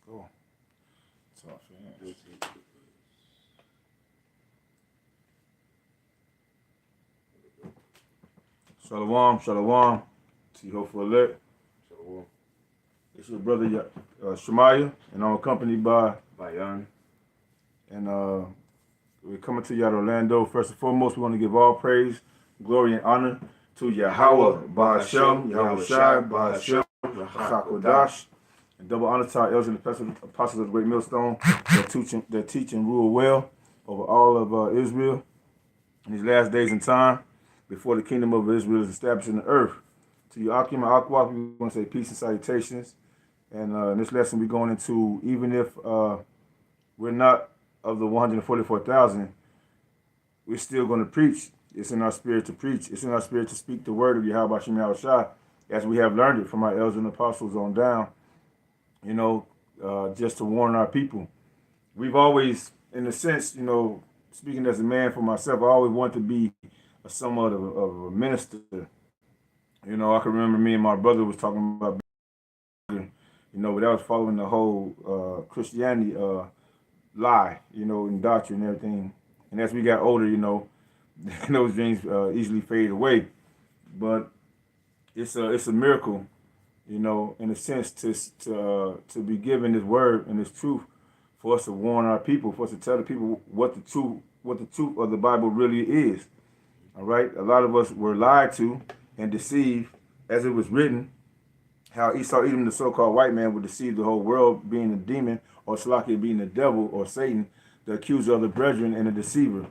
Go. Talk fast. Shalom, shalom. See hopeful alert. Shalom. It's your brother Shemaiah, and I'm accompanied by Bayan. and we're coming to you out of Orlando. First and foremost, we want to give all praise, glory, and honor to Yahweh, Ba'ashem, Yahweh Shai, Ba'ashem, Chakodash, and double honor to our elders and the apostles of the Great Millstone that teach and rule well over all of Israel in these last days and time before the kingdom of Israel is established in the earth. To you, Akim and Akwak, we want to say peace and salutations. And in this lesson, we're going into, even if we're not of the 144,000, we're still going to preach. It's in our spirit to preach. It's in our spirit to speak the word of Yahweh Shem Yahweh Shai, as we have learned it from our elders and apostles on down, just to warn our people. We've always, in a sense, speaking as a man for myself, I always wanted to be somewhat of a minister. I can remember me and my brother was talking about, but that was following the whole Christianity lie, and doctrine and everything. And as we got older, those dreams easily fade away. But it's a miracle, in a sense, to be given this word and this truth for us to warn our people, for us to tell the people what the truth of the Bible really is. All right, a lot of us were lied to and deceived, as it was written, how Esau, Edom, the so-called white man, would deceive the whole world, being a demon, or Slakia being the devil, or Satan, the accuser of the brethren and the deceiver.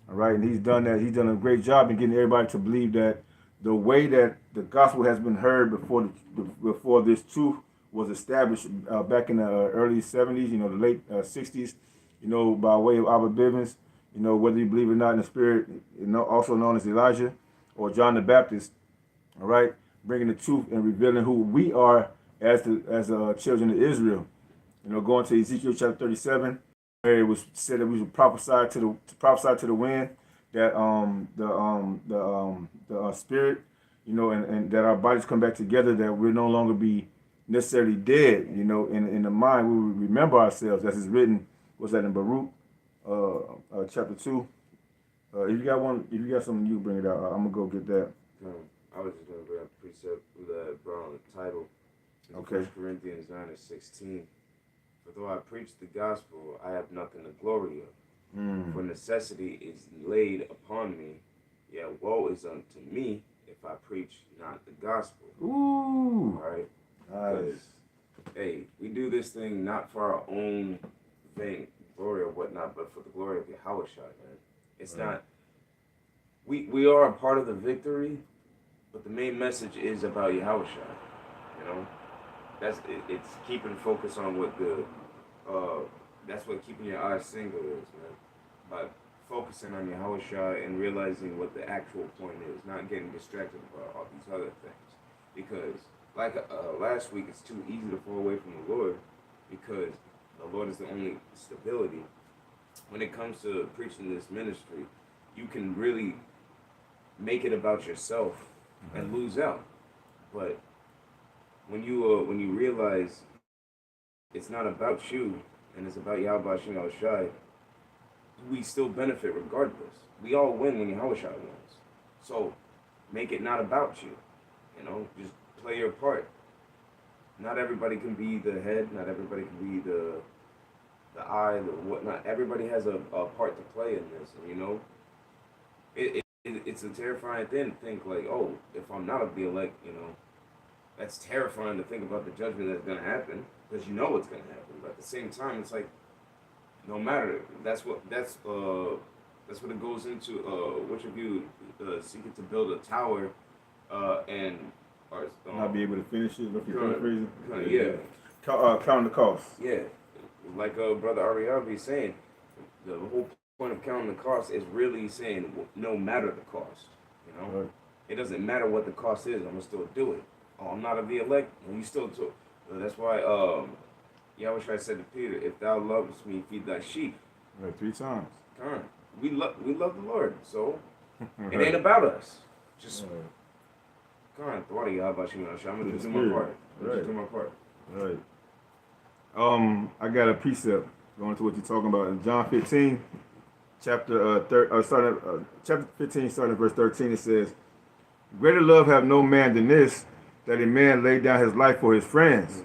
All right, and he's done that. He's done a great job in getting everybody to believe that the way that the gospel has been heard before this truth was established back in the early 70s, the late 60s, by way of Abba Bivens, whether you believe it or not, in the spirit, also known as Elijah or John the Baptist, all right, bringing the truth and revealing who we are as children of Israel. Going to Ezekiel chapter 37, where it was said that we should prophesy to the wind that the spirit, and that our bodies come back together, that we'll no longer be necessarily dead, in the mind. We will remember ourselves, as is written. What's that in Baruch? Chapter 2. If you got something, you bring it out. I'm gonna go get that. I was just gonna bring up a precept that brought on the title. Okay. 1 Corinthians 9:16. For though I preach the gospel, I have nothing to glory of. For necessity is laid upon me. Yet woe is unto me if I preach not the gospel. Ooh. All right. Nice. Hey, we do this thing not for our own vain glory or whatnot, but for the glory of Yahweh Shai, man. It's not. We are a part of the victory, but the main message is about Yahweh Shai. It's keeping focus on what good. That's what keeping your eyes single is, man. By focusing on Yahweh Shai and realizing what the actual point is, not getting distracted by all these other things. Because, like last week, it's too easy to fall away from the Lord, because the Lord is the only stability. When it comes to preaching this ministry, you can really make it about yourself and lose out. But when you realize it's not about you and it's about Yahweh Shem Yahweh Shai, we still benefit regardless. We all win when Yahweh Shai wins. So make it not about you. Just play your part. Not everybody can be the head. Not everybody can be the eye, the whatnot. Everybody has a part to play in this. And, it's a terrifying thing to think like, oh, if I'm not of the elect, that's terrifying to think about the judgment that's going to happen, because what's going to happen. But at the same time, it's like, no matter. That's what it goes into. Which of you seeking to build a tower and or not be able to finish it? Look, yeah. Count the cost. Yeah, like brother Ariabi saying, the whole point of counting the cost is really saying no matter the cost. Right. It doesn't matter what the cost is. I'm gonna still do it. Oh, I'm not of the elect, and you still do. That's why Yahweh said to Peter, "If thou lovest me, feed thy sheep." Right, 3 times. Come on. We love the Lord, so it ain't about us. Just come on, I'm gonna just do my part. Right. Just do my part. Right. I got a precept going to what you're talking about in John 15, chapter 15, starting at verse 13. It says, "Greater love have no man than this, that a man lay down his life for his friends."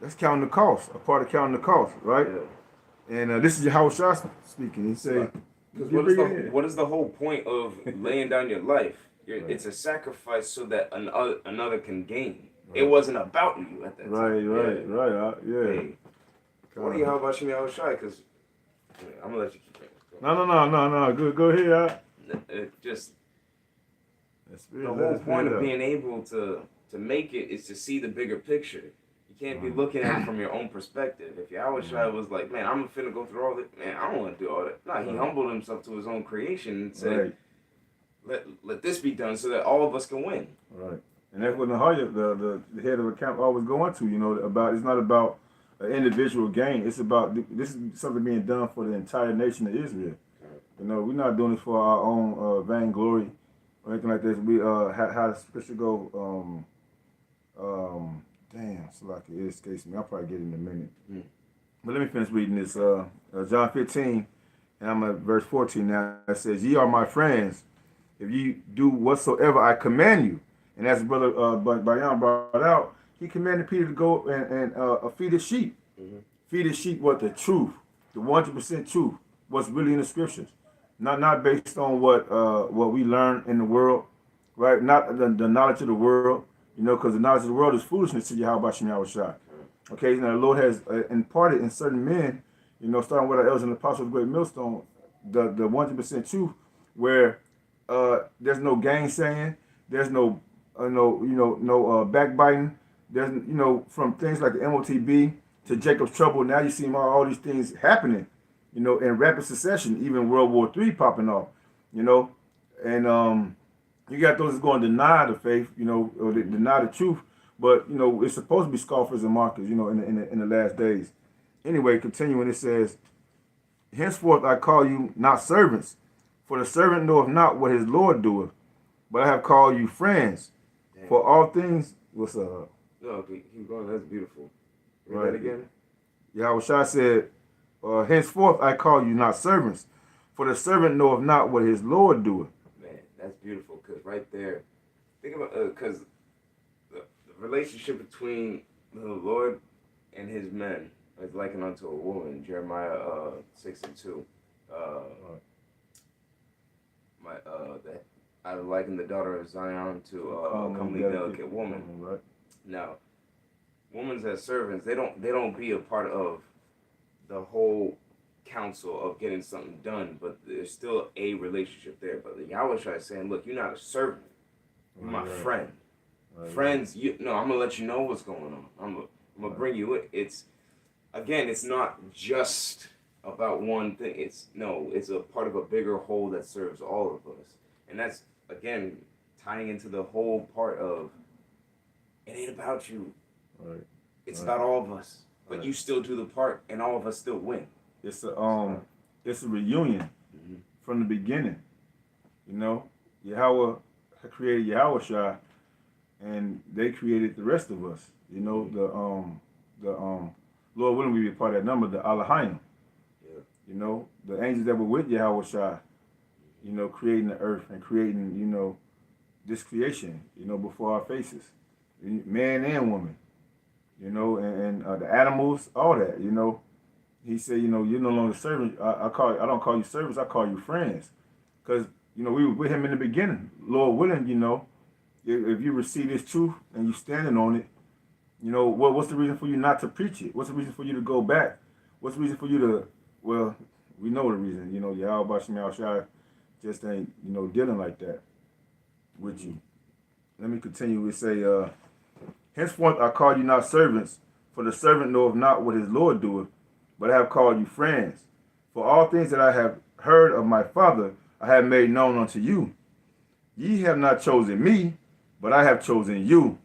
That's counting the cost, a part of counting the cost, right? Yeah. And this is Yahweh Shah speaking. He said, Because "You what is the whole point of laying down your life? Right. It's a sacrifice so that another can gain. Right. It wasn't about you at that Right, time. right. Yeah. Hey, what do you how about Shemi Awashai? Because I'm gonna let you keep going. No. Go ahead. Just That's the whole point of being able to make it is to see the bigger picture. You can't be looking at it from your own perspective. If Yahushua was like, man, I'm finna go through all that, man, I don't want to do all that. No, he humbled himself to his own creation and said, let this be done so that all of us can win. Right. And that's what Nahaya, the head of a camp, always going to, about it's not about an individual gain. It's about, this is something being done for the entire nation of Israel. We're not doing it for our own vainglory or anything like this. We how the scripture go, damn, Salaki, it escapes me. I'll probably get it in a minute. But let me finish reading this. John 15, and I'm at verse 14 now. It says, "Ye are my friends, if you do whatsoever I command you." And as Brother Bayan brought out, he commanded Peter to go and feed his sheep. Feed his sheep what? The truth, the 100% truth, what's really in the scriptures. Not based on what we learn in the world, right? Not the knowledge of the world, because the knowledge of the world is foolishness to Yahweh Shai. Okay, now the Lord has imparted in certain men, starting with our elders and the apostles of the great millstone, the 100% truth, where there's no gainsaying, there's no backbiting. There's from things like the MOTB to Jacob's trouble. Now you see all these things happening, in rapid succession. Even World War III popping off, and you got those that's going to deny the faith, or they deny the truth. But it's supposed to be scoffers and mockers, in the last days. Anyway, continuing, it says, "Henceforth I call you not servants, for the servant knoweth not what his Lord doeth, but I have called you friends. Damn. For all things," what's up? No, keep going. That's beautiful. Read right. that again. Yahweh Shai said, "Henceforth I call you not servants, for the servant knoweth not what his Lord doeth." Man, that's beautiful, because right there, think about, because the relationship between the Lord and his men is likened unto a woman, Jeremiah 6:2. That I liken the daughter of Zion to a comely, delicate woman. Right. Now, women as servants, they don't be a part of the whole council of getting something done, but there's still a relationship there. But the Yahweh is saying, look, you're not a servant, you're my friend. Friends, I'm gonna let you know what's going on. I'm gonna bring you in. It's not just about one thing. It's a part of a bigger whole that serves all of us. And that's, again, tying into the whole part of, it ain't about you. Right. It's about all of us. But you still do the part, and all of us still win. It's a reunion from the beginning. Yahweh created Yahweh Shai, and they created the rest of us. The Lord willing, we be a part of that number, the Elohim. The angels that were with Yahweh Shai, creating the earth and creating, this creation, before our faces, man and woman, and the animals, all that, He said, you're no longer servants. I don't call you servants. I call you friends, because we were with Him in the beginning. Lord willing, if you receive this truth and you standing on it, what's the reason for you not to preach it? What's the reason for you to go back? What's the reason for you to? Well, we know the reason. Yahweh Shai Shai just ain't dealing like that with you. Let me continue. We say, "Henceforth I call you not servants, for the servant knoweth not what his Lord doeth, but I have called you friends. For all things that I have heard of my Father, I have made known unto you. Ye have not chosen me, but I have chosen you,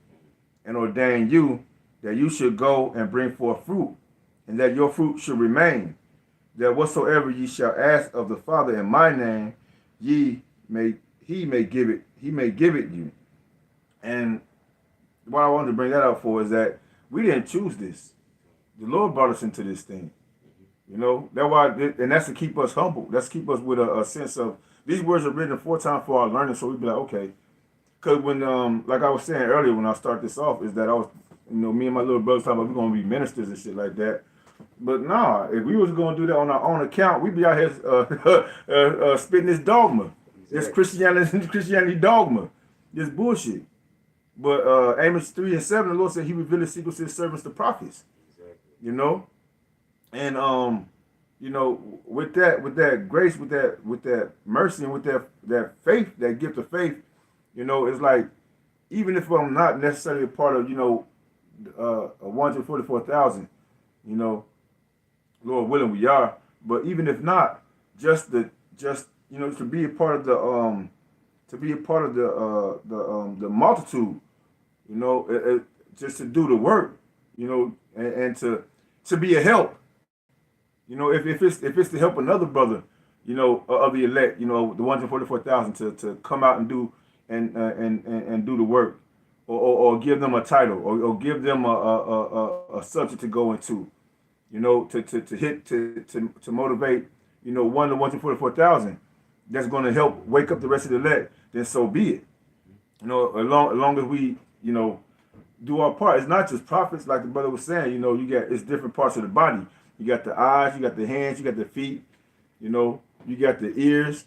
and ordained you that you should go and bring forth fruit, and that your fruit should remain, that whatsoever ye shall ask of the Father in my name, he may give it you." And what I wanted to bring that up for is that we didn't choose this. The Lord brought us into this thing. You know, that's why, and that's to keep us humble. That's to keep us with a sense of, these words are written 4 times for our learning, so we be like, okay. Because when, like I was saying earlier, when I start this off, is that I was, me and my little brothers talking about we're going to be ministers and shit like that. But nah, if we was going to do that on our own account, we'd be out here spitting this dogma, this Christianity dogma, this bullshit. But Amos 3:7, the Lord said He revealed His secrets to His servants, the prophets. Exactly. You know, and with that grace, with that mercy, and with that faith, that gift of faith, it's like, even if I'm not necessarily a part of 144,000, Lord willing we are, but even if not, to be a part of the the multitude, just to do the work, and to be a help. If it's to help another brother, of the elect, the 144,000 to come out and do and do the work, or give them a title, or give them a subject to go into, to motivate, one to 144,000, that's going to help wake up the rest of the elect, then so be it. As long as we, do our part. It's not just prophets, like the brother was saying. It's different parts of the body. You got the eyes, you got the hands, you got the feet, you got the ears,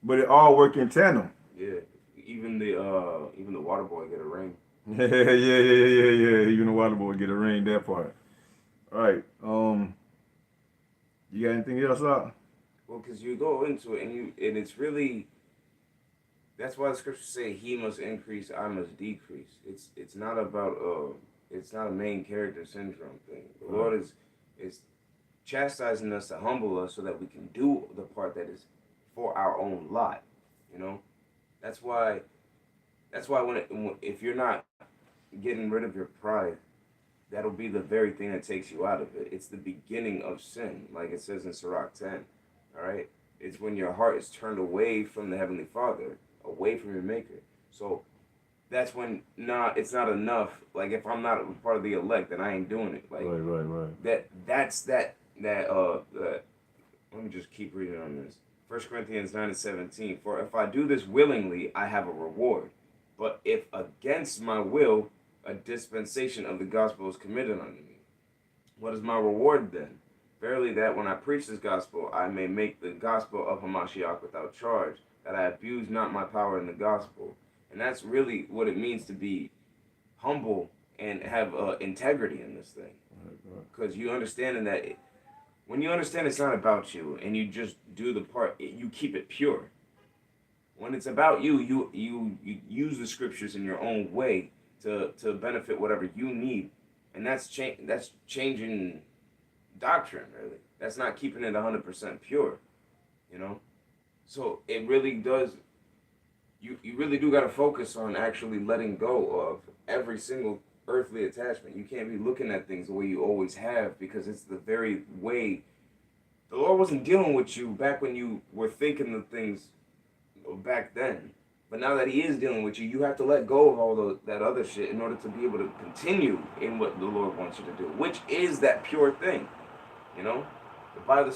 but it all work in tandem. Yeah, even the water boy get a ring. Yeah. Even the water boy get a ring. That part. All right. You got anything else out? Well, because you go into it and it's really, that's why the scriptures say He must increase, I must decrease. It's not about it's not a main character syndrome thing. The Lord is chastising us to humble us so that we can do the part that is for our own lot. That's why if you're not getting rid of your pride, that'll be the very thing that takes you out of it. It's the beginning of sin, like it says in Sirach 10. All right, it's when your heart is turned away from the Heavenly Father, away from your Maker. So that's when it's not enough. Like, if I'm not a part of the elect, then I ain't doing it. Like, right. That's let me just keep reading on this. 1 Corinthians 9:17. For if I do this willingly, I have a reward. But if against my will, a dispensation of the gospel is committed unto me. What is my reward then? Verily, that when I preach this gospel, I may make the gospel of Hamashiach without charge, that I abuse not my power in the gospel. And that's really what it means to be humble and have integrity in this thing. Because you understand that when you understand it's not about you and you just do the part, you keep it pure. When it's about you, you use the scriptures in your own way to benefit whatever you need. And that's changing doctrine, really. That's not keeping it 100% pure, So it really does, you really do got to focus on actually letting go of every single earthly attachment. You can't be looking at things the way you always have, because it's the very way the Lord wasn't dealing with you back when you were thinking the things back then. But now that He is dealing with you, you have to let go of all that other shit in order to be able to continue in what the Lord wants you to do, which is that pure thing. Buy the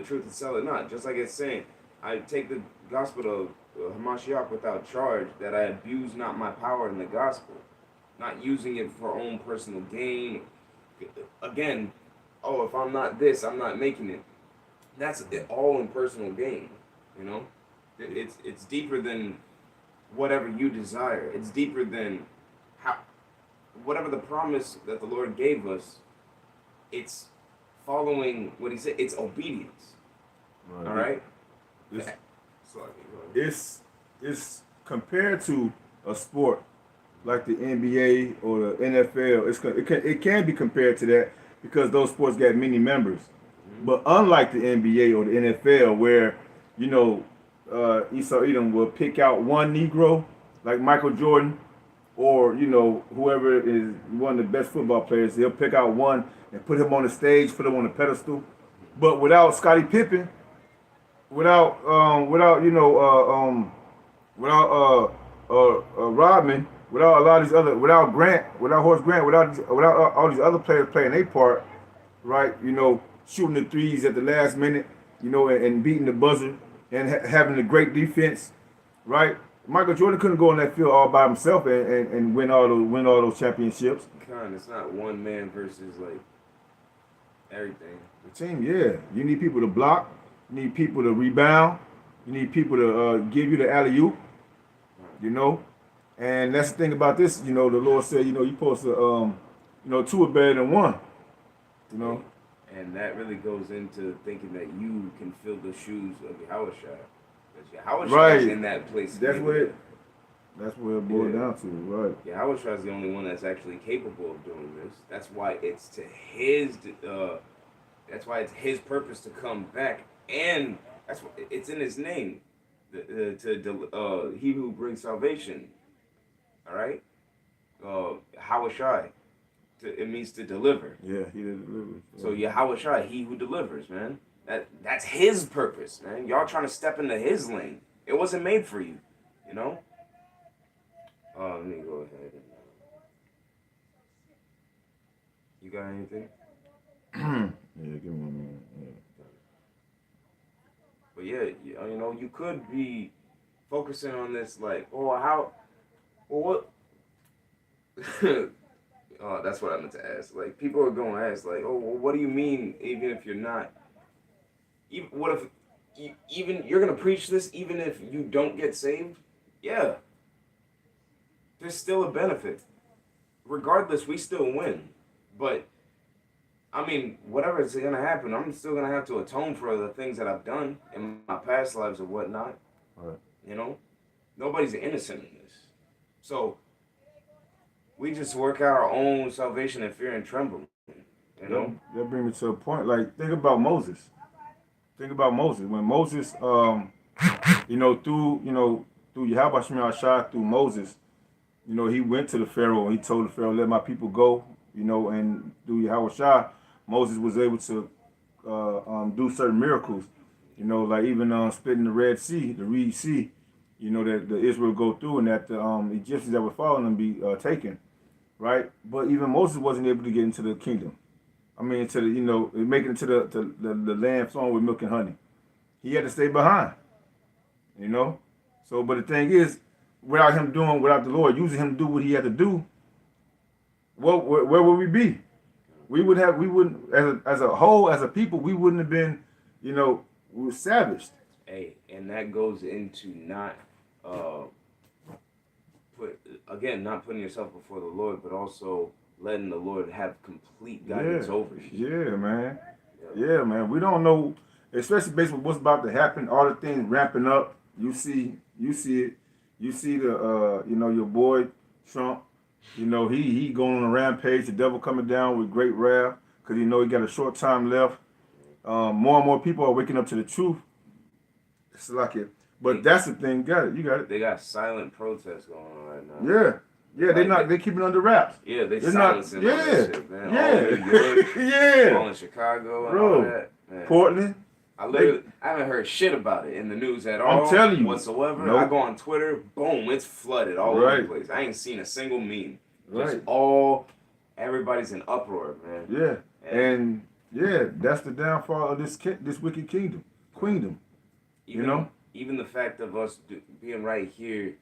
truth and sell it not. Just like it's saying, I take the gospel of Hamashiach without charge, that I abuse not my power in the gospel. Not using it for own personal gain. Again, if I'm not this, I'm not making it. That's all in personal gain. It's deeper than whatever you desire. It's deeper than whatever the promise that the Lord gave us. It's following what He said. It's obedience. Right. All right. It's compared to a sport like the NBA or the NFL. It can be compared to that, because those sports got many members. Mm-hmm. But unlike the NBA or the NFL, where Esau Edom will pick out one Negro, like Michael Jordan, or whoever is one of the best football players, he'll pick out one and put him on the stage, put him on the pedestal. But without Scottie Pippen, without Rodman, without a lot of these other, without Grant, without Horace Grant, without all these other players playing their part, right? You know, shooting the threes at the last minute, you know, and beating the buzzer and having a great defense, right? Michael Jordan couldn't go on that field all by himself and win all those championships. It's not one man versus like everything. The team, yeah, you need people to block, you need people to rebound, you need people to give you the alley oop, you know. And that's the thing about this, you know. The Lord said, you know, you supposed to, two are better than one, you know. And that really goes into thinking that you can fill the shoes of Yahushua. Because Yahushua is in that place. That's where it boils down to, right? Yahushua is the only one that's actually capable of doing this. That's why it's to his. That's why it's his purpose to come back, and that's what it's in his name. He who brings salvation. All right. Yahushua. It means to deliver. Yeah, he delivers. So Yahushua, he who delivers, man. That's his purpose, man. Y'all trying to step into his lane. It wasn't made for you, you know? Let me go ahead and you got anything? Yeah, give me 1 minute. Yeah. But yeah, you know, you could be focusing on this like, what Oh, that's what I meant to ask. Like, people are going to ask, like, oh, well, what do you mean, even if you're not? What if, even, you're going to preach this even if you don't get saved? Yeah. There's still a benefit. Regardless, we still win. But, I mean, whatever is going to happen, I'm still going to have to atone for the things that I've done in my past lives or whatnot. Right. You know? Nobody's innocent in this. So, we just work out our own salvation in fear and trembling. You know? That brings me to a point. Like, think about Moses. When Moses, through Yahweh Shema Shah, through Moses, you know, he went to the Pharaoh and he told the Pharaoh, let my people go, you know, and through Yahweh Shah, Moses was able to do certain miracles, you know, like even splitting the Red Sea, the Reed Sea, you know, that the Israel go through and that the Egyptians that were following them be taken. Right, but even Moses wasn't able to get into the kingdom. I mean, make it into the land flowing with milk and honey. He had to stay behind. You know, so but the thing is, without the Lord using him to do what he had to do, where would we be? We wouldn't as a whole, as a people, we wouldn't have been, we were savaged. Hey, and that goes into not not putting yourself before the Lord, but also letting the Lord have complete guidance over you. Yeah, man. Yeah, man. We don't know, especially based on what's about to happen. All the things ramping up. You see it. You see the your boy Trump. You know he going on a rampage. The devil coming down with great wrath because he got a short time left. More and more people are waking up to the truth. It's like it. But that's the thing. You got it. They got silent protests going on right now. Yeah. They keep it under wraps. Yeah, they're silencing all that shit, man. Yeah. All in New York, yeah. all in Chicago and all that. Man. Portland. I haven't heard shit about it in the news at all. I'm telling you. Whatsoever. Nope. I go on Twitter, boom, it's flooded all over the place. I ain't seen a single meme. Just everybody's in uproar, man. Yeah. And that's the downfall of this wicked queendom. Even the fact of us being right here,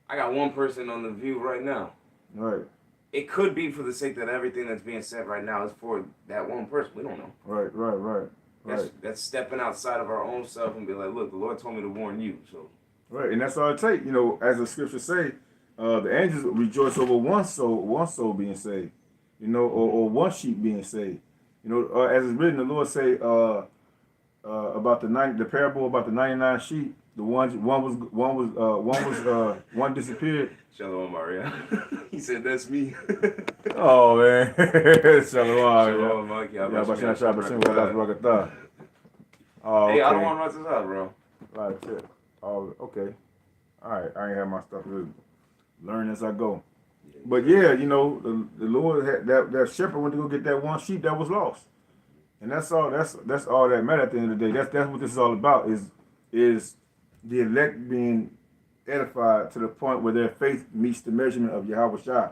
I got one person on the view right now. Right. It could be for the sake that everything that's being said right now is for that one person. We don't know. Right. That's stepping outside of our own self and be like, look, the Lord told me to warn you. So. Right, and that's all it takes. As the scriptures say, the angels rejoice over one soul being saved. Or one sheep being saved. As it's written, the Lord say about the parable about the 99 sheep. The one disappeared. Shalom, Maria. He said, "That's me." Oh man, Shalom, Mike. Oh, okay. Hey, I don't want to run this out, bro. Right, shit. Oh, okay. All right, I ain't have my stuff to learn as I go. But yeah, the Lord had that shepherd went to go get that one sheep that was lost, and that's all. That's all that matters at the end of the day. That's what this is all about. Is the elect being edified to the point where their faith meets the measurement of Yahweh Shai.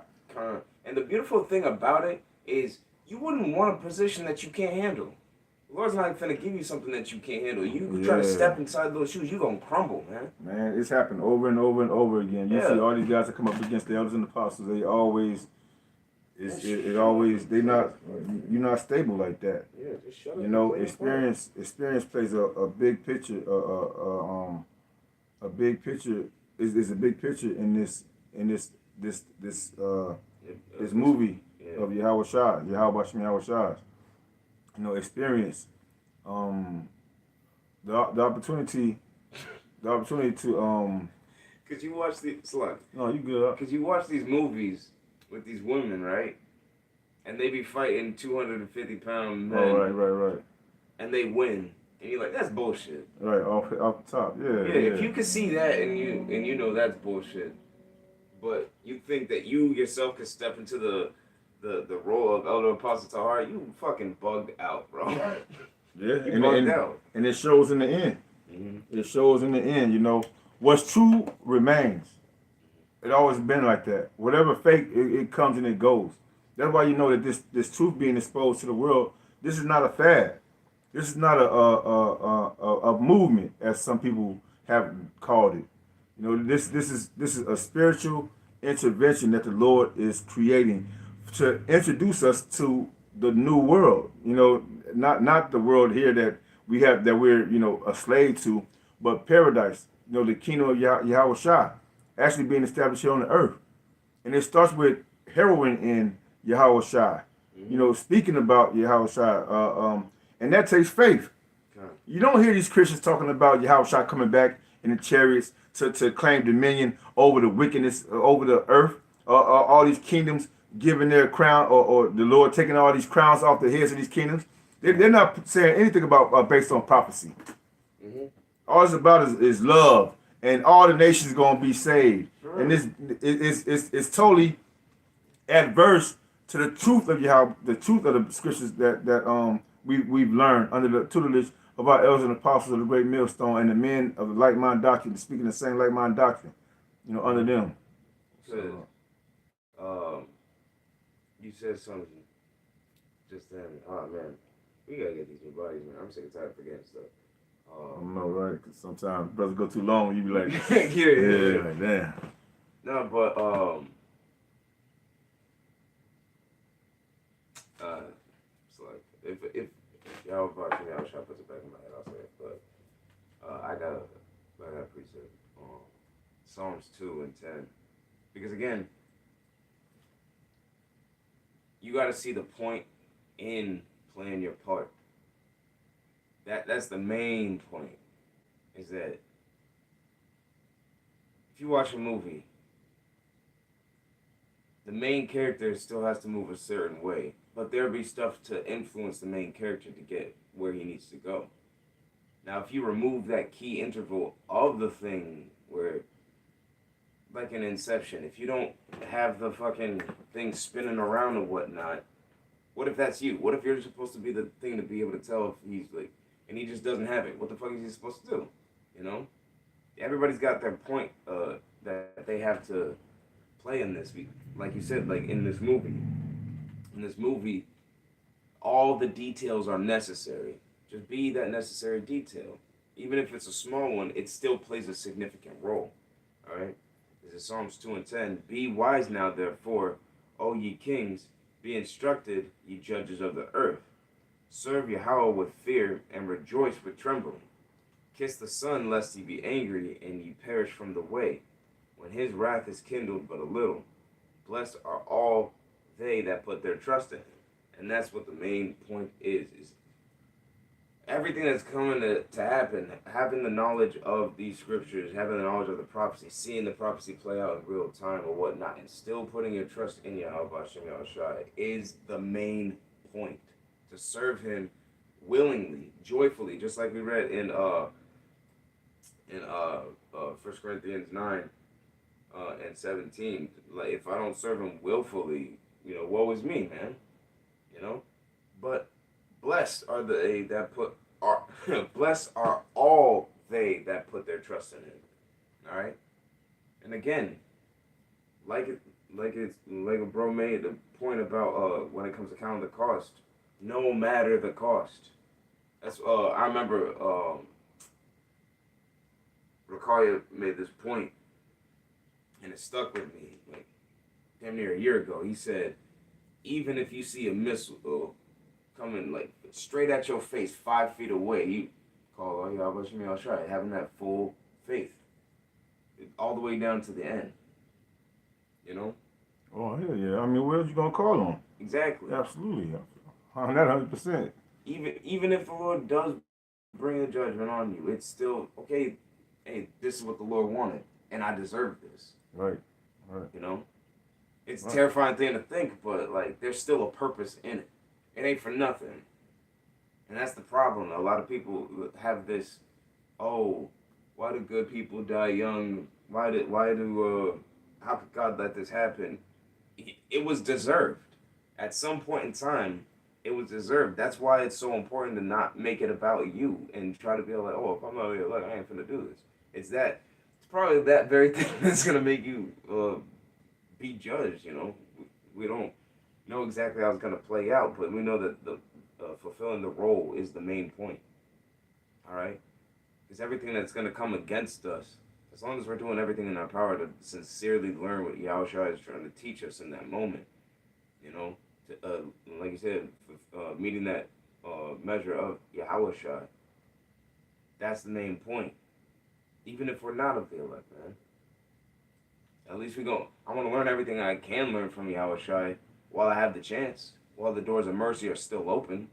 And the beautiful thing about it is you wouldn't want a position that you can't handle. The Lord's not gonna give you something that you can't handle. You try to step inside those shoes, you gonna crumble, man. Man, it's happened over and over and over again. You see all these guys that come up against the elders and apostles, they always it always you're not stable like that. Yeah, just shut up. You know, experience plays a big picture. A big picture is a big picture in this movie of Yahweh Shai, Yahweh Bashem Yahweh Shai. You know, experience, the opportunity to Cause you watch the Slug. No, you good. Cause you watch these movies with these women, right? And they be fighting 250-pound men. Oh, right. And they win. And you're like, that's bullshit. Right, off the top, yeah. If you could see that and you know that's bullshit, but you think that you yourself could step into the role of Elder Apostle Tahar, you fucking bugged out, bro. Yeah, you bugged out. And it shows in the end. Mm-hmm. It shows in the end, you know. What's true remains. It always been like that. Whatever fake, it comes and it goes. That's why you know that this truth being exposed to the world, this is not a fad. This is not a movement, as some people have called it. You know, this is a spiritual intervention that the Lord is creating to introduce us to the new world. You know, not the world here that we're a slave to, but paradise. You know, the kingdom of Yahweh Shai actually being established here on the earth, and it starts with heroin in Yahweh Shai. You know, speaking about Yahweh Shai, and that takes faith. You don't hear these Christians talking about Yahweh Shai coming back in the chariots to claim dominion over the wickedness, over the earth, all these kingdoms giving their crown, or the Lord taking all these crowns off the heads of these kingdoms. They're not saying anything about based on prophecy. Mm-hmm. All it's about is love, and all the nations going to be saved. Sure. And this it's totally adverse to the truth of Yahweh, the truth of the scriptures that we've learned under the tutelage of our elders and apostles of the great millstone and the men of the like-minded doctrine, speaking the same like-minded doctrine, you know, under them. So, you said something just then. Oh man, we gotta get these new bodies, man. I'm sick and tired of forgetting stuff. I know, right? Because sometimes brothers go too long, you be like, yeah, like, damn. No, but it's like if y'all watch me, I'll try to put it back in my head. I'll say it, but I got a precept on Psalms 2 and 10, because again, you got to see the point in playing your part. That's the main point. Is that if you watch a movie, the main character still has to move a certain way, but there'll be stuff to influence the main character to get where he needs to go. Now, if you remove that key interval of the thing where, like in Inception, if you don't have the fucking thing spinning around and whatnot, what if that's you? What if you're supposed to be the thing to be able to tell if he's like, and he just doesn't have it? What the fuck is he supposed to do? You know? Everybody's got their point that they have to play in this. Like you said, like in this movie. In this movie, all the details are necessary. Just be that necessary detail. Even if it's a small one, it still plays a significant role. Alright? This is Psalms 2 and 10. Be wise now, therefore, O ye kings, be instructed, ye judges of the earth. Serve Yahweh with fear, and rejoice with trembling. Kiss the Son, lest he be angry, and ye perish from the way, when his wrath is kindled but a little. Blessed are all they that put their trust in him. And that's what the main point is everything that's coming to happen, having the knowledge of these scriptures, having the knowledge of the prophecy, seeing the prophecy play out in real time or whatnot, and still putting your trust in Yahweh Bashem Yahweh Shai is the main point. To serve him willingly, joyfully, just like we read in 1 Corinthians 9 and 17. Like, if I don't serve him willfully, woe is me, man. But blessed are they that blessed are all they that put their trust in him. All right. And again, like like a bro made the point about when it comes to counting the cost, no matter the cost. That's I remember Ricard made this point, and it stuck with me like damn near a year ago. He said, even if you see a missile coming like straight at your face 5 feet away, you call Allah, Yahweh Shemi Al Shai, having that full faith all the way down to the end. You know? Oh, hell yeah. I mean, what else you going to call on? Exactly. Absolutely. On that 100%. Even if the Lord does bring a judgment on you, it's still, okay, hey, this is what the Lord wanted, and I deserve this. Right. You know? It's a terrifying thing to think, but, like, there's still a purpose in it. It ain't for nothing. And that's the problem. A lot of people have this, oh, why do good people die young? How could God let this happen? It was deserved. At some point in time, it was deserved. That's why it's so important to not make it about you and try to be like, oh, if I'm not here, look, I ain't finna do this. It's probably that very thing that's gonna make you be judged. You know, we don't know exactly how it's gonna play out, but we know that the fulfilling the role is the main point. All right, because everything that's gonna come against us, as long as we're doing everything in our power to sincerely learn what Yahushua is trying to teach us in that moment, you know, like you said, meeting that measure of Yahushua, that's the main point. Even if we're not of the elect, man. At least I want to learn everything I can learn from Yahushua while I have the chance, while the doors of mercy are still open,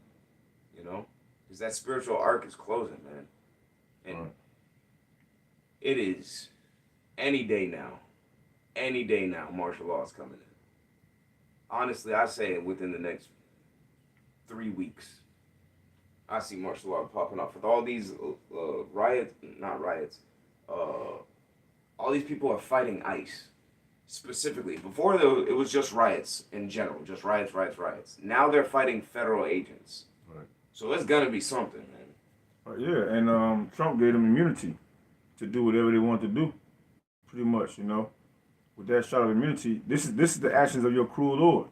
you know, because that spiritual arc is closing, man. And it is any day now, martial law is coming in. Honestly, I say within the next 3 weeks, I see martial law popping up with all these all these people are fighting ICE specifically. Before though, it was just riots in general, just riots. Now they're fighting federal agents. Right. So it's gonna be something, man. Yeah, and Trump gave them immunity to do whatever they want to do, pretty much, you know. With that shot of immunity, this is the actions of your cruel Lord.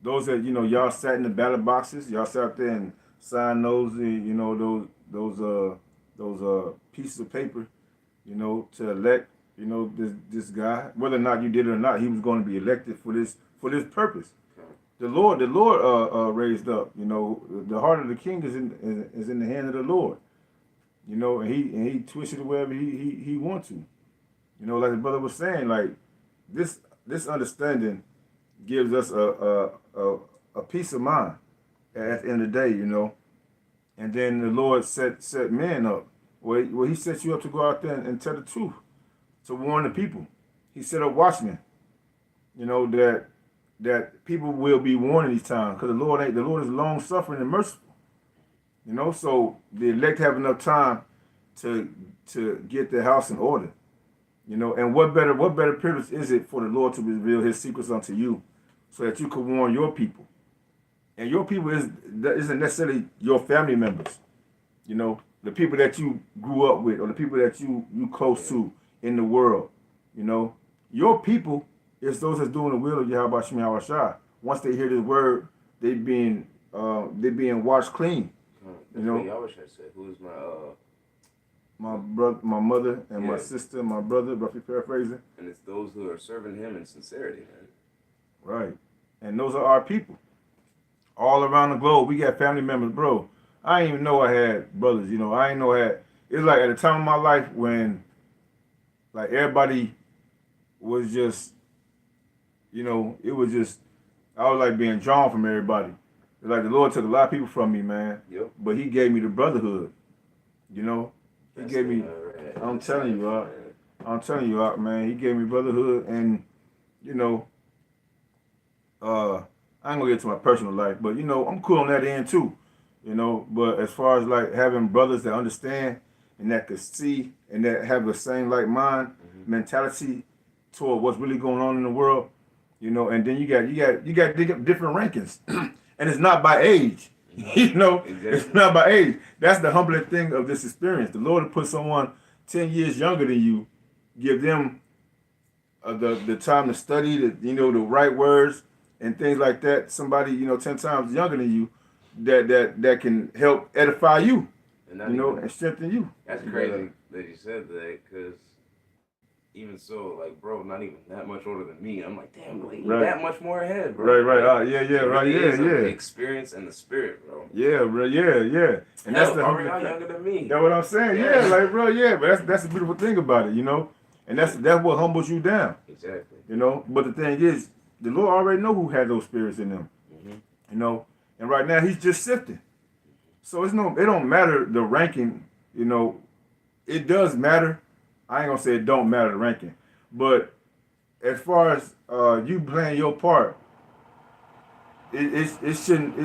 Those that, you know, y'all sat in the ballot boxes, y'all sat up there and signed those, you know, those pieces of paper, you know, to elect, you know, this guy. Whether or not you did it or not, he was going to be elected for this purpose. Okay. The Lord raised up. You know, the heart of the king is in the hand of the Lord. You know, and he twists it wherever he wants to. You know, like the brother was saying, like this understanding gives us a peace of mind at the end of the day, you know. And then the Lord set men up. Well, he set you up to go out there and tell the truth, to warn the people. He set up watchmen, you know, that people will be warned in these times, because the Lord is long suffering and merciful. You know, so the elect have enough time to get their house in order. You know, and what better privilege is it for the Lord to reveal his secrets unto you, so that you could warn your people. And your people isn't necessarily your family members, you know, the people that you grew up with, or the people that you close to in the world. You know, your people is those that's doing the will of Yahweh Shemi Awashai. Once they hear this word, they being washed clean. That's what Yahweh said. Who is my brother, my mother, and my sister, my brother, roughly paraphrasing. And it's those who are serving him in sincerity, man. Right. And those are our people. All around the globe, we got family members, bro. I didn't even know I had brothers, you know. I didn't know I had. It's like at the time of my life when, like, everybody was just, you know, it was just, I was like being drawn from everybody. It's like the Lord took a lot of people from me, man. Yep. But he gave me the brotherhood, you know. He gave me, I'm telling you, man, he gave me brotherhood, and, you know, I ain't gonna get to my personal life, but, you know, I'm cool on that end too, you know. But as far as like having brothers that understand and that could see and that have the same like mind mentality toward what's really going on in the world, you know. And then you got different rankings, and it's not by age, you know. Exactly. It's not by age. That's the humbling thing of this experience. The Lord will put someone 10 years younger than you, give them the time to study, the right words and things like that. Somebody 10 times younger than you that can help edify you, And not even and strengthen you. that's crazy that you said that, because even so, like, bro, not even that much older than me. I'm like, damn, like, Right. that much more ahead, bro. Right. Yeah, It right. really is Yeah. the experience and the spirit, bro. Yeah, bro. Yeah. And Hell, that's the bro, y'all younger than me. That's what I'm saying. Yeah, like, bro. Yeah, but that's the beautiful thing about it, and that's what humbles you down, Exactly. But the thing is, the Lord already know who had those spirits in them, and right now He's just sifting. So it don't matter the ranking, it does matter. I ain't gonna say it don't matter the ranking, but as far as you playing your part, it shouldn't.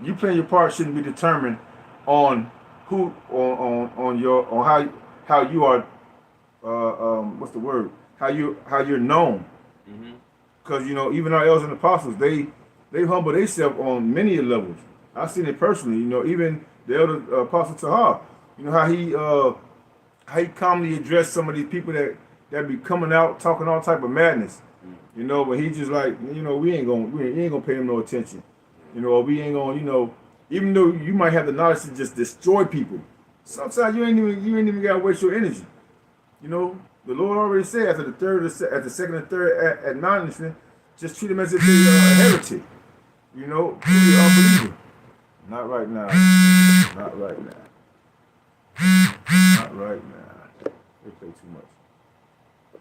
You playing your part shouldn't be determined on who on how you are. What's the word? How you're known. Mm-hmm. Because even our elders and apostles, they humble themselves on many levels. I've seen it personally. Even the elder apostle Tahar. How he calmly addressed some of these people that be coming out talking all type of madness. But he just like, we ain't gonna pay them no attention. Or we ain't gonna, even though you might have the knowledge to just destroy people, sometimes you ain't even gotta waste your energy. The Lord already said after the second and third admonishment, just treat them as if they are a heretic. Truly unbeliever. Not right now. Not right now. Not right now. They play too much.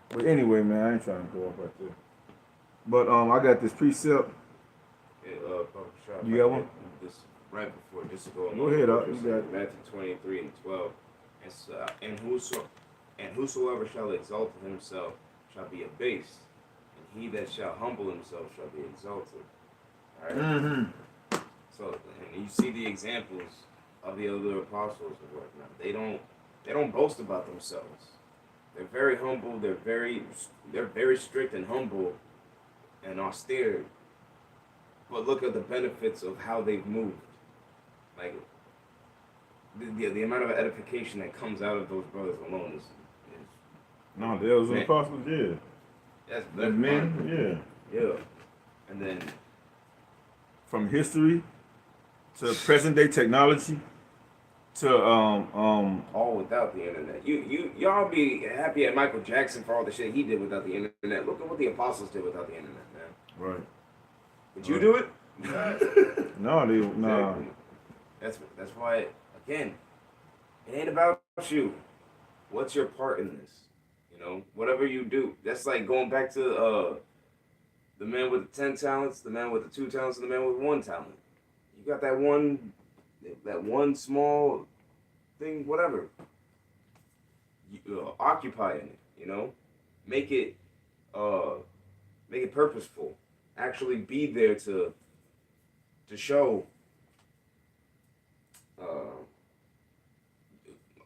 But anyway, man, I ain't trying to go up right there. But I got this precept. You got one? This right before, just to go on. Go ahead, you got it. Matthew 23:12. And whosoever shall exalt himself shall be abased, and he that shall humble himself shall be exalted. All right. Mm-hmm. So, and you see the examples of the other apostles and whatnot. They don't boast about themselves. They're very humble. They're very strict and humble and austere. But look at the benefits of how they've moved. Like the amount of edification that comes out of those brothers alone is no, the elders and apostles, yeah. That's men, yeah. And then from history to present day technology to all without the internet. Y'all be happy at Michael Jackson for all the shit he did without the internet. Look at what the apostles did without the internet, man. Right. Would you do it? No, nah. That's why, again, it ain't about you. What's your part in this? Whatever you do. That's like going back to the man with the 10 talents, the man with the 2 talents, and the man with 1 talent. You got that one small thing, whatever. You occupy in it. Make it purposeful. Actually be there to show.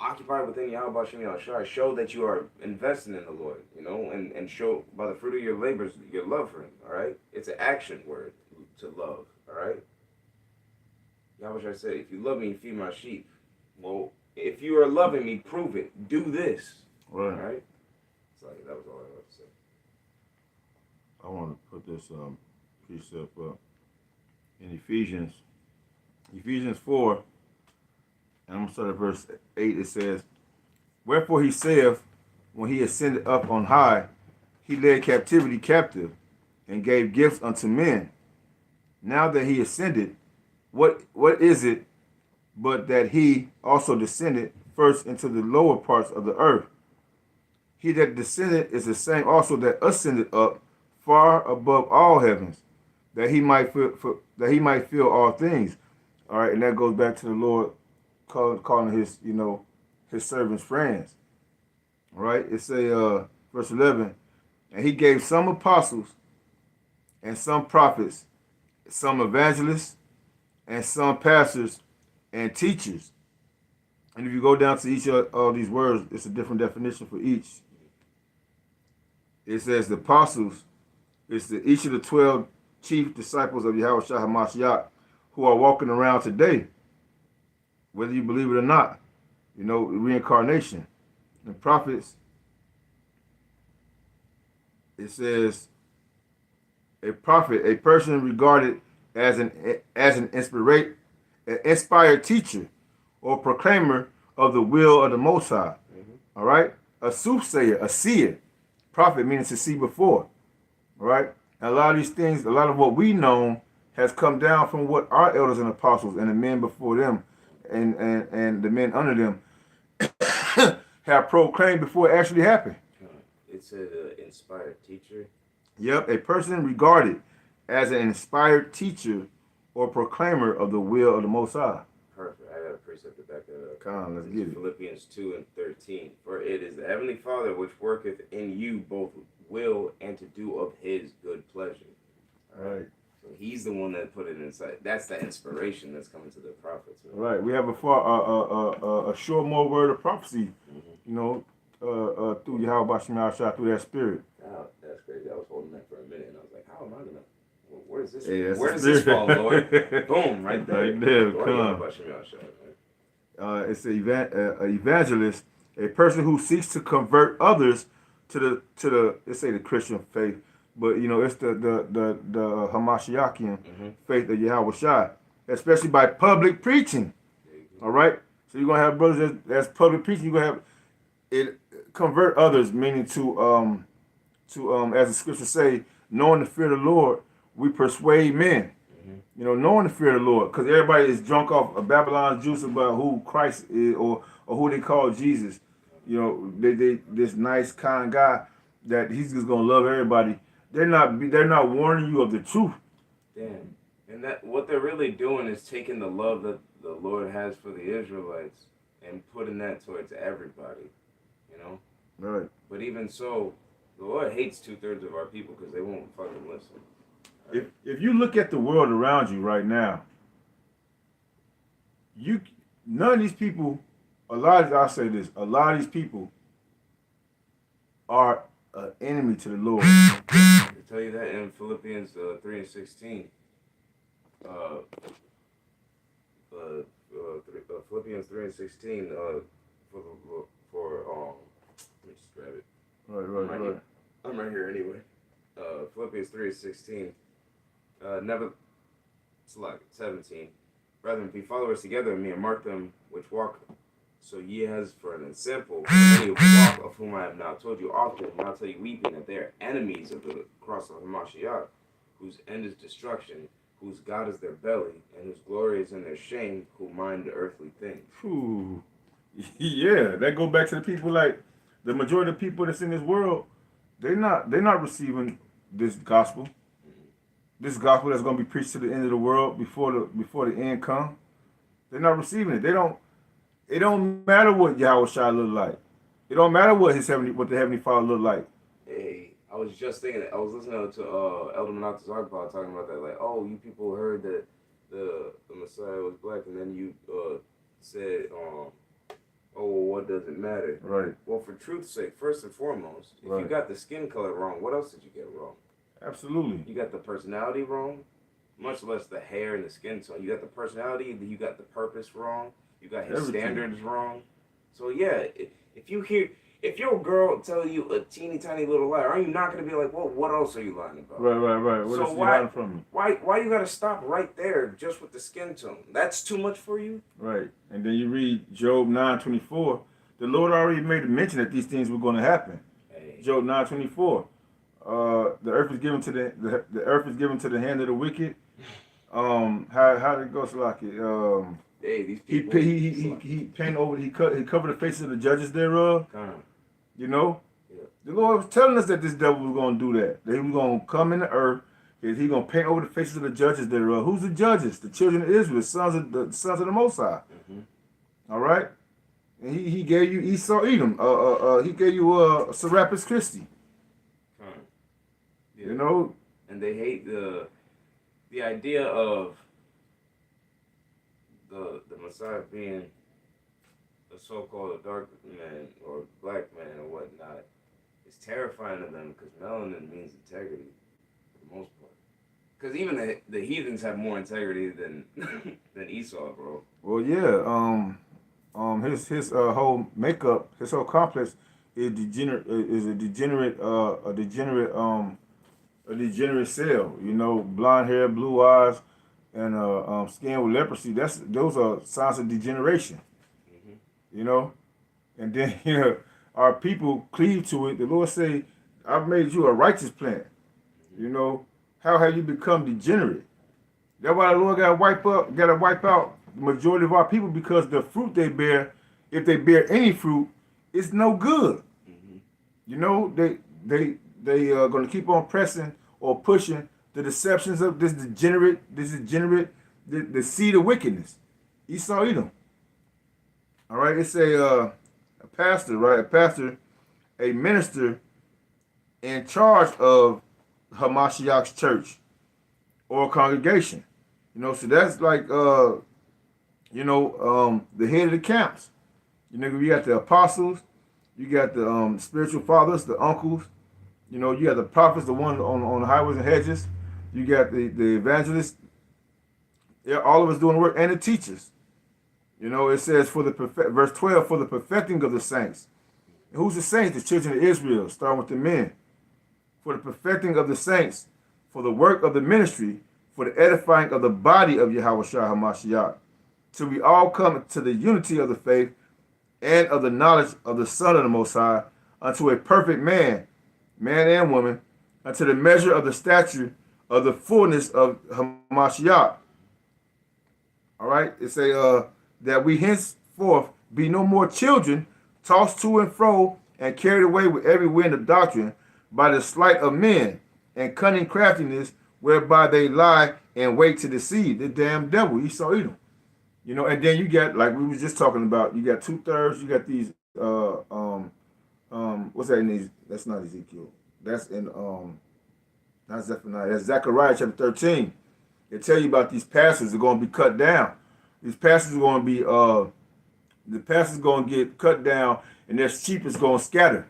Occupy within Yahweh Shem Yahushua. Show that you are investing in the Lord, and show by the fruit of your labors your love for Him. All right, it's an action word to love. All right. Yahweh said, "If you love me, feed my sheep." Well, if you are loving me, prove it. Do this. Right. All right. So that was all I wanted to say. I want to put this precept up in Ephesians 4. And I'm going to start at verse 8. It says, "Wherefore he saith, when he ascended up on high, he led captivity captive, and gave gifts unto men. Now that he ascended, what is it but that he also descended first into the lower parts of the earth? He that descended is the same also that ascended up far above all heavens, that he might fill all things." All right, and that goes back to the Lord calling his servants friends. All right, it say verse 11, "And he gave some apostles, and some prophets, some evangelists, and some pastors and teachers." And if you go down to each of these words, it's a different definition for each. It says the apostles is each of the 12 chief disciples of Yahweh Shah HaMashiach who are walking around today, whether you believe it or not. Reincarnation. The prophets it says a prophet, a person regarded as an inspired teacher or proclaimer of the will of the Most High. Mm-hmm. All right, a soothsayer, a seer, prophet meaning to see before. All right, and a lot of these things, a lot of what we know has come down from what our elders and apostles and the men before them, and the men under them have proclaimed before it actually happened. It's an inspired teacher. Yep, a person regarded as an inspired teacher or proclaimer of the will of the Most High. Perfect. I got a precept to back that up. Come on, let's get it. Philippians 2:13. For it is the heavenly Father which worketh in you both will and to do of his good pleasure. All right. So he's the one that put it inside. That's the inspiration that's coming to the prophets. All right. We have a sure more word of prophecy, you know, through Yahweh Shema Shah, through that spirit. Oh, that's crazy. I was holding that for a minute and I was like, how am I gonna? Where is this? Hey, where does this fall, Lord? Boom, right there. Right there, come. It's an evangelist, a person who seeks to convert others to the let's say the Christian faith, but you know it's the Hamashiachian faith of Yahweh Shai, especially by public preaching. All right, so you're gonna have brothers that's public preaching. You're gonna have it convert others, meaning to as the scriptures say, knowing the fear of the Lord, we persuade men. You know, knowing the fear of the Lord, because everybody is drunk off of Babylon's juice about who Christ is or who they call Jesus. You know, they this nice kind guy that he's just gonna love everybody. They're not warning you of the truth. Damn, and that what they're really doing is taking the love that the Lord has for the Israelites and putting that towards everybody. You know. Right. But even so, the Lord hates 2/3 of our people because they won't fucking listen. If you look at the world around you right now, none of these people, I'll say this, a lot of these people are an enemy to the Lord. I tell you that in Philippians 3:16. Philippians 3:16. Let me just grab it. Right. I'm right here anyway. Philippians 3:16. Never, select 17. Brethren, be followers together of me, and mark them which walk. So ye as for an example, many walk of whom I have now told you often, and I'll tell you weeping, that they are enemies of the cross of Hamashiach, whose end is destruction, whose God is their belly, and whose glory is in their shame, who mind the earthly things. Whew. Yeah, that go back to the people like the majority of people that's in this world. They're not receiving this gospel. This gospel that's going to be preached to the end of the world before the end come. They're not receiving it. It don't matter what Yahweh Shai look like. It don't matter what the Heavenly Father look like. Hey, I was just thinking that. I was listening to Elder Menachem Zagpa talking about that. Like, oh, you people heard that the Messiah was black, and then you said, oh, well, what does it matter? Right. Well, for truth's sake, first and foremost, if you got the skin color wrong, what else did you get wrong? Absolutely. You got the personality wrong, much less the hair and the skin tone. You got the personality, you got the purpose wrong, you got his standards wrong. So yeah, if your girl tell you a teeny tiny little lie, are you not gonna be like, well, what else are you lying about? Right. What else are you lying from me? Why you gotta stop right there just with the skin tone? That's too much for you? Right. And then you read Job 9:24. The Lord already made a mention that these things were going to happen. Hey. Job 9:24. The earth is given to the earth is given to the hand of the wicked. How did it go, Salaki? Hey, these people. He painted over. He covered the faces of the judges thereof. You know, the Lord was telling us that this devil was going to do that. That he was going to come in the earth. He's going to paint over the faces of the judges thereof. Who's the judges? The children of Israel, sons of the Most High. All right, and he gave you Esau Edom. He gave you Serapis Christi. Yeah. You know, and they hate the idea of the Messiah being a so-called dark man or black man or whatnot. It's terrifying to them because melanin means integrity for the most part. Because even the heathens have more integrity than Esau, bro. Well, yeah. His whole makeup, his whole complex is degenerate is a degenerate cell. You know, blonde hair, blue eyes, and skin with leprosy. Those are signs of degeneration. Hmm. You know, and then you know our people cleave to it. The Lord say, "I've made you a righteous plant." You know, how have you become degenerate? That's why the Lord got to wipe out the majority of our people because the fruit they bear, if they bear any fruit, it's no good. Hmm. You know, they are going to keep on pressing or pushing the deceptions of the seed of wickedness. Esau Edom. All right, it's a pastor, right? A pastor, a minister in charge of Hamashiach's church or congregation. You know, so that's like the head of the camps. You know, you got the apostles, you got the spiritual fathers, the uncles. You know, you got the prophets, the ones on the highways and hedges. You got the evangelists. Yeah, all of us doing the work, and the teachers. You know, it says verse 12 for the perfecting of the saints. And who's the saints? The children of Israel, starting with the men. For the perfecting of the saints, for the work of the ministry, for the edifying of the body of Yahweh Shah HaMashiach, till we all come to the unity of the faith and of the knowledge of the Son of the Most High, unto a perfect man, man and woman, unto the measure of the stature of the fullness of Hamashiach. All right, it say that we henceforth be no more children, tossed to and fro and carried away with every wind of doctrine by the sleight of men and cunning craftiness, whereby they lie and wait to deceive. The damn devil, Esau Edom. You know, and then you got, like we was just talking about, you got 2/3, you got these what's that in these? That's not Ezekiel. That's in not Zephaniah. That's Zechariah chapter 13. They tell you about these pastors are going to be cut down. These pastors are going to be the pastors going to get cut down, and their sheep is going to scatter.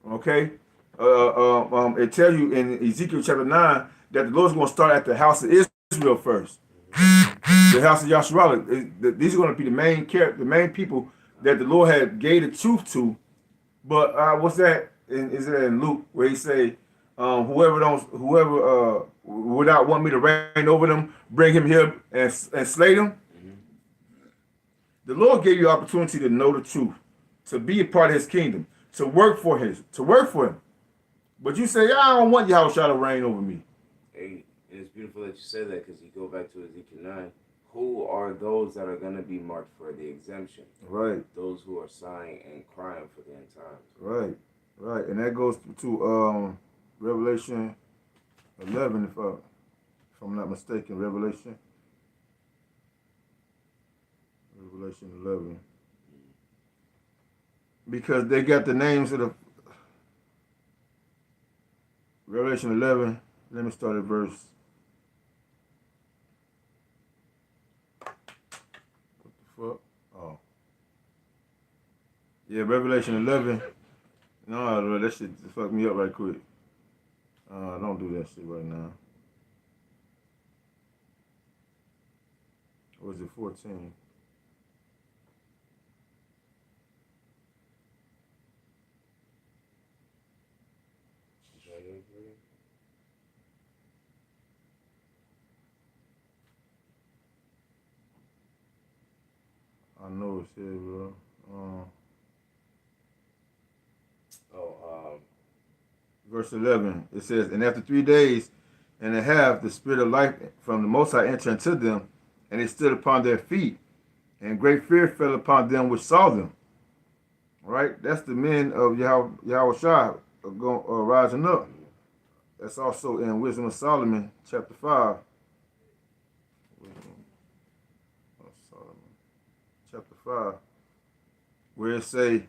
Okay, it tell you in Ezekiel chapter 9 that the Lord's going to start at the house of Israel first. The house of Yasharallah. These are going to be the main people that the Lord had gave the truth to. But what's that? Is it in Luke where he say, whoever would not want me to reign over them, bring him here and slay them. Hmm. The Lord gave you opportunity to know the truth, to be a part of His kingdom, to work for Him. But you say, I don't want Yahweh to reign over me. Hey, and it's beautiful that you said that because you go back to Ezekiel 9. Who are those that are going to be marked for the exemption? Right. Those who are sighing and crying for the end times. Right. Right. And that goes to Revelation 11, if I'm not mistaken. Revelation 11. Because they got the names of the Revelation 11. Let me start at verse. What the fuck? Oh. Yeah, Revelation 11. No, that shit fucked me up right quick. Don't do that shit right now. Or was it 14? I know it's here, bro. Verse 11, it says, and after 3 days and a half, the spirit of life from the Most High entered into them, and they stood upon their feet, and great fear fell upon them which saw them. All right, that's the men of Yahweh Shai rising up. That's also in Wisdom of Solomon, chapter 5. Wisdom of Solomon, chapter 5, where it say,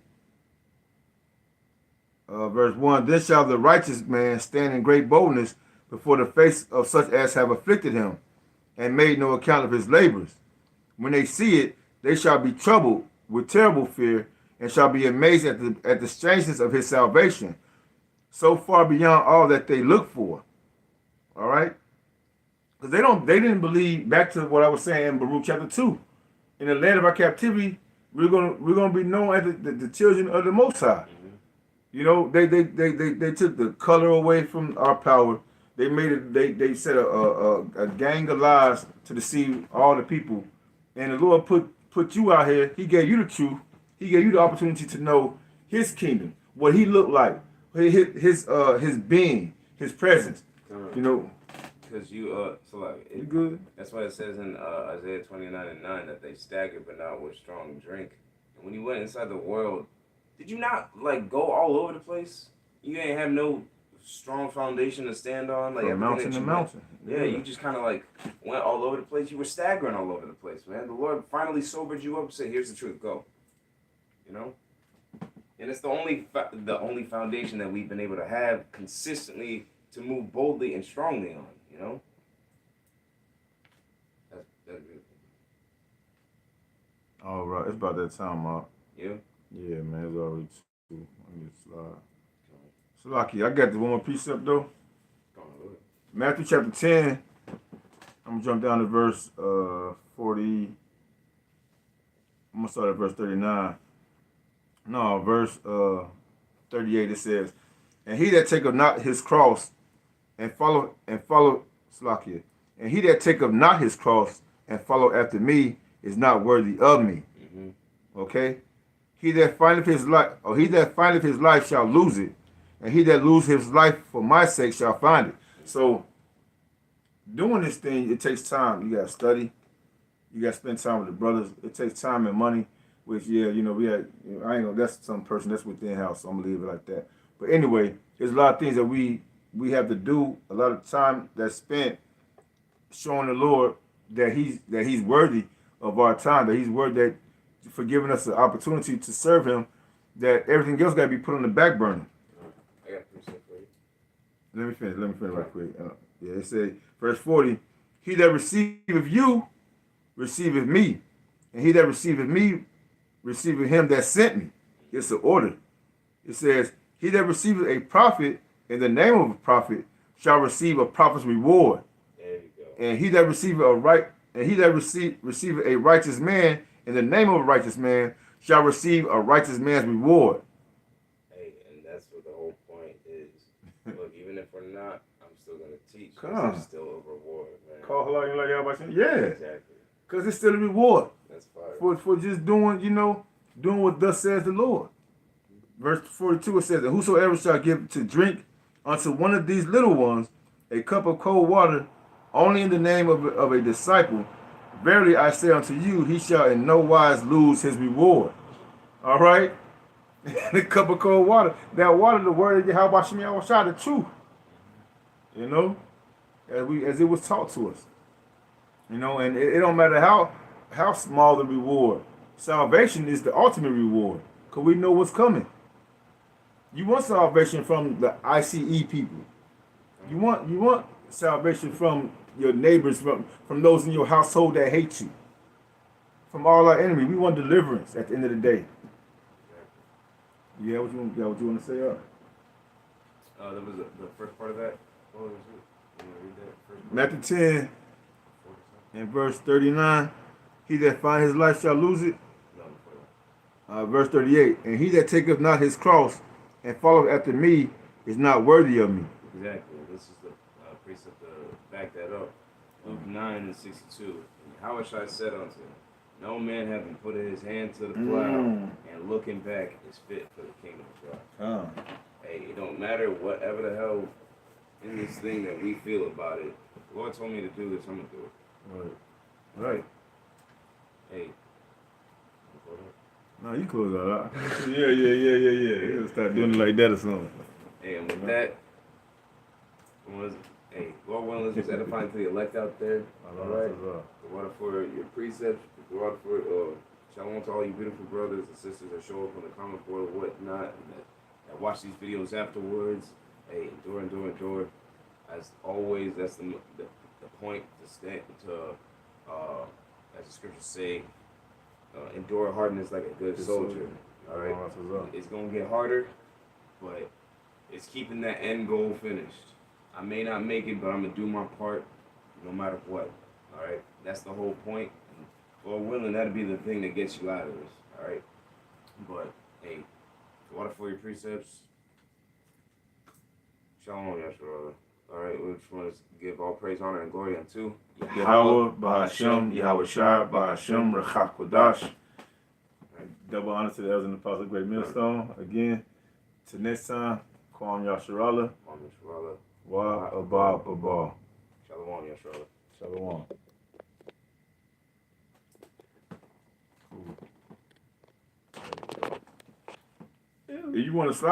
verse 1, then shall the righteous man stand in great boldness before the face of such as have afflicted him, and made no account of his labors. When they see it, they shall be troubled with terrible fear, and shall be amazed at the strangeness of his salvation, so far beyond all that they look for. All right? Because they didn't believe, back to what I was saying in Baruch chapter 2. In the land of our captivity, we're gonna be known as the children of the Most High. Mhm. You know, they took the color away from our power. They made it. They set a gang of lies to deceive all the people, and the Lord put you out here. He gave you the truth. He gave you the opportunity to know His kingdom, what He looked like, his being, His presence. You know, Because so like, you good? that's why it says in Isaiah 29:9 that they staggered but not with strong drink. And when you went inside the world, did you not like go all over the place? You ain't have no strong foundation to stand on, like From everything mountain that to you mountain. Yeah, you just kind of like went all over the place. You were staggering all over the place, man. The Lord finally sobered you up and said, "Here's the truth. Go." You know, and it's the only foundation that we've been able to have consistently to move boldly and strongly on. You know, that's beautiful. All right, it's about that time, Mark. Yeah. Yeah, man, it's already two. Let me slide. Salaki, I got the one more precept though. Go on, look. Matthew chapter 10. I'm gonna jump down to verse 40. I'm gonna start at verse 39. No, verse 38. It says, "And he that taketh not his cross and follow Salakia, and he that taketh not his cross and follow after me is not worthy of me." Mm-hmm. Okay? He that findeth his life shall lose it, and he that lose his life for my sake shall find it. So doing this thing, it takes time. You gotta study. You gotta spend time with the brothers. It takes time and money. Which we had. I ain't gonna. That's some person that's within house. So I'm gonna leave it like that. But anyway, there's a lot of things that we have to do. A lot of time that's spent showing the Lord that He's worthy of our time. That He's worthy that for giving us the opportunity to serve Him. That everything else got to be put on the back burner. I got precept for you. Let me finish real quick. Yeah, it says, verse 40, he that receiveth you, receiveth me. And he that receiveth me, receiveth him that sent me. It's an order. It says, he that receiveth a prophet in the name of a prophet shall receive a prophet's reward. There you go. And he that receiveth receiveth a righteous man in the name of a righteous man shall receive a righteous man's reward. Hey, and that's what the whole point is. Look, even if we're not, I'm still gonna teach. Come on. It's still a reward, man. Call halal like y'all. Yeah, Exactly. because it's still a reward. That's fire. For just doing what thus says the Lord. Verse 42 it says, "And whosoever shall give to drink unto one of these little ones a cup of cold water, only in the name of a disciple, verily I say unto you, he shall in no wise lose his reward." All right? The cup of cold water. That water, the word of Yahweh Shem Yahushua, the truth. You know? As it was taught to us. You know, and it don't matter how small the reward. Salvation is the ultimate reward. Because we know what's coming. You want salvation from the ICE people. You want salvation from your neighbors, from those in your household that hate you. From all our enemies. We want deliverance at the end of the day. Yeah, what you want to say? That was the first part of that. What was it? You want to read that first part? Matthew 10 and verse 39. He that find his life shall lose it. No, before that. Verse 38. And he that taketh not his cross and followeth after me is not worthy of me. Exactly. This is the precept to back that up. Luke 9:62. And Yahushua said unto him, no man having put his hand to the plow and looking back is fit for the kingdom of God. Hey, it don't matter whatever the hell in this thing that we feel about it. The Lord told me to do this, I'm gonna do it. Right. Hey. No, you close that out. Yeah. You gotta start doing it like that or something. Hey, and with that, hey, Lord willing, let's just edifying to the elect out there. All right. The water for your precepts, the water for shalom to all you beautiful brothers and sisters that show up on the comment board or whatnot, and that watch these videos afterwards. Hey, endure. As always, that's the point to stand as the scriptures say, endure hardness like a good soldier. All right, it's gonna get harder, but it's keeping that end goal finished. I may not make it, but I'm gonna do my part, no matter what. All right, that's the whole point. And Lord willing, that'll be the thing that gets you out of this. All right. But hey, water for your precepts. Shalom, Yeshua. All right, we just want to give all praise, honor, and glory unto Yahweh, Bahashem, Yahweh Shai, Bahashem, Rechak Kodash. Double honor to the elders and the apostles of Great Millstone. Again, to next time, Kwam Yasharallah, Kwam Yasharallah, Wa Abba Babal. Shalom, Yasharallah. Shalom. If you want to slide.